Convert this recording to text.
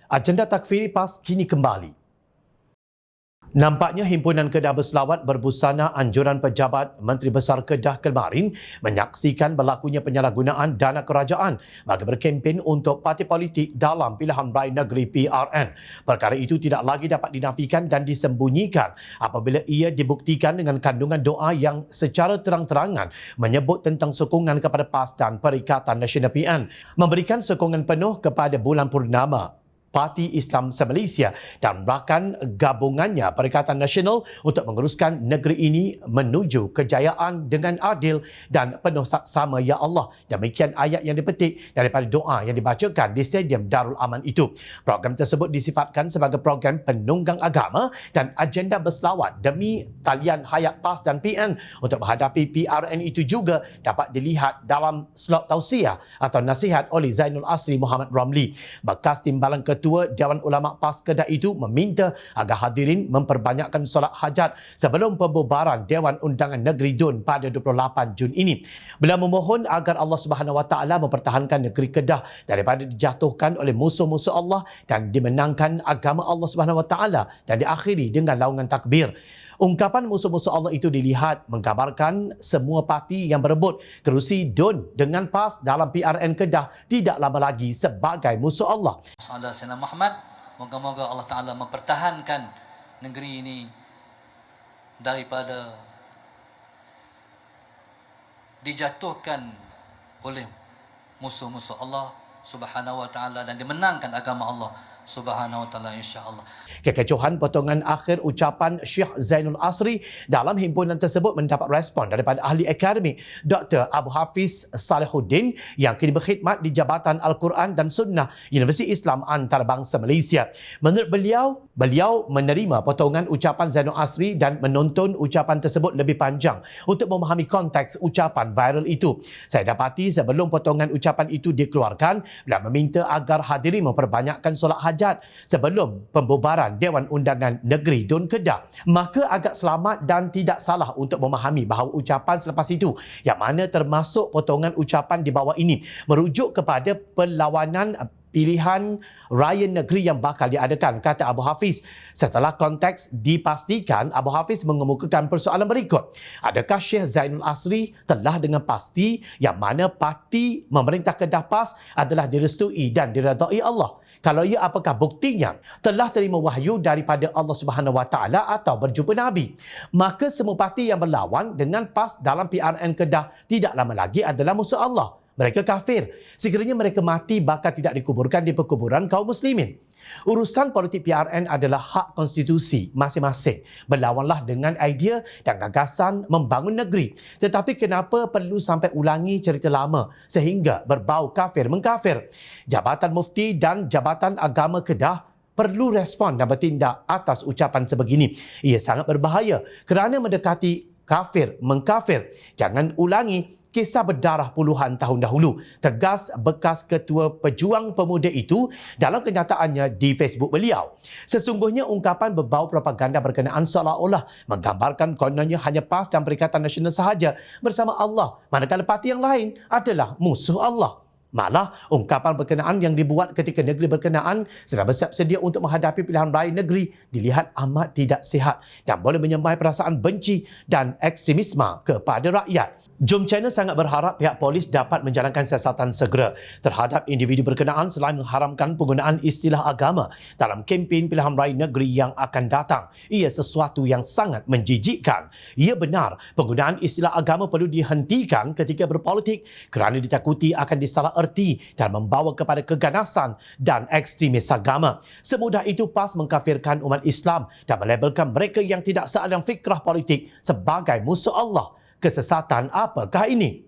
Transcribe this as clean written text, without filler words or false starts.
Agenda takfiri PAS kini kembali. Nampaknya Himpunan Kedah Berselawat berbusana anjuran pejabat Menteri Besar Kedah kemarin menyaksikan berlakunya penyalahgunaan dana kerajaan bagi berkempen untuk parti politik dalam pilihan raya negeri PRN. Perkara itu tidak lagi dapat dinafikan dan disembunyikan apabila ia dibuktikan dengan kandungan doa yang secara terang-terangan menyebut tentang sokongan kepada PAS dan Perikatan Nasional PN, memberikan sokongan penuh kepada Bulan Purnama, Parti Islam se-Malaysia dan rakan gabungannya Perikatan Nasional untuk menguruskan negeri ini menuju kejayaan dengan adil dan penuh saksama, ya Allah. Demikian ayat yang dipetik daripada doa yang dibacakan di Stadium Darul Aman itu. Program tersebut disifatkan sebagai program penunggang agama dan agenda berselawat demi talian hayat PAS dan PN untuk menghadapi PRN itu juga dapat dilihat dalam slot tausiah atau nasihat oleh Zainul Asri Muhammad Ramli. Bekas Timbalan Ketua Dewan Ulama PAS Kedah itu meminta agar hadirin memperbanyakkan solat hajat sebelum pembubaran Dewan Undangan Negeri DUN pada 28 Jun ini. Beliau memohon agar Allah Subhanahu Wa Taala mempertahankan negeri Kedah daripada dijatuhkan oleh musuh-musuh Allah dan dimenangkan agama Allah Subhanahu Wa Taala dan diakhiri dengan laungan takbir. Ungkapan musuh-musuh Allah itu dilihat menggambarkan semua parti yang berebut kerusi DUN dengan PAS dalam PRN Kedah tidak lama lagi sebagai musuh Allah. Saudara Sayyidina Muhammad, moga-moga Allah Ta'ala mempertahankan negeri ini daripada dijatuhkan oleh musuh-musuh Allah Subhanahu Wa Ta'ala dan dimenangkan agama Allah Subhanahu Wa Taala, insya-Allah. Kekecohan potongan akhir ucapan Syekh Zainul Asri dalam himpunan tersebut mendapat respon daripada ahli akademik Dr. Abu Hafiz Salihuddin yang kini berkhidmat di Jabatan Al-Quran dan Sunnah Universiti Islam Antarabangsa Malaysia. Menurut beliau menerima potongan ucapan Zainul Asri dan menonton ucapan tersebut lebih panjang untuk memahami konteks ucapan viral itu. Saya dapati sebelum potongan ucapan itu dikeluarkan, beliau meminta agar hadirin memperbanyakkan solat hajat sebelum pembubaran Dewan Undangan Negeri DUN Kedah. Maka agak selamat dan tidak salah untuk memahami bahawa ucapan selepas itu, yang mana termasuk potongan ucapan di bawah ini, merujuk kepada perlawanan pilihan raya negeri yang bakal diadakan, kata Abu Hafiz. Setelah konteks dipastikan, Abu Hafiz mengemukakan persoalan berikut. Adakah Syekh Zainul Asri telah dengan pasti yang mana parti memerintah Kedah PAS adalah direstui dan diredai Allah? Kalau ya, apakah buktinya telah terima wahyu daripada Allah Subhanahu Wa Taala atau berjumpa Nabi? Maka semua parti yang berlawan dengan PAS dalam PRN Kedah tidak lama lagi adalah musuh Allah. Mereka kafir. Sekiranya mereka mati, bakal tidak dikuburkan di perkuburan kaum muslimin. Urusan politik PRN adalah hak konstitusi masing-masing. Berlawanlah dengan idea dan gagasan membangun negeri. Tetapi kenapa perlu sampai ulangi cerita lama sehingga berbau kafir-mengkafir? Jabatan Mufti dan Jabatan Agama Kedah perlu respon dan bertindak atas ucapan sebegini. Ia sangat berbahaya kerana mendekati kafir-mengkafir. Jangan ulangi kisah berdarah puluhan tahun dahulu, tegas bekas Ketua Pejuang Pemuda itu dalam kenyataannya di Facebook beliau. Sesungguhnya ungkapan berbau propaganda berkenaan seolah-olah menggambarkan kononnya hanya PAS dan Perikatan Nasional sahaja bersama Allah, manakala parti yang lain adalah musuh Allah. Malah, ungkapan berkenaan yang dibuat ketika negeri berkenaan sedang bersiap sedia untuk menghadapi pilihan raya negeri dilihat amat tidak sihat dan boleh menyemai perasaan benci dan ekstremisme kepada rakyat. Jom Channel sangat berharap pihak polis dapat menjalankan siasatan segera terhadap individu berkenaan selain mengharamkan penggunaan istilah agama dalam kempen pilihan raya negeri yang akan datang. Ia sesuatu yang sangat menjijikkan. Ia benar, penggunaan istilah agama perlu dihentikan ketika berpolitik kerana ditakuti akan disalah erti dan membawa kepada keganasan dan ekstremis agama. Semudah itu PAS mengkafirkan umat Islam dan melabelkan mereka yang tidak sealang fikrah politik sebagai musuh Allah. Kesesatan apakah ini?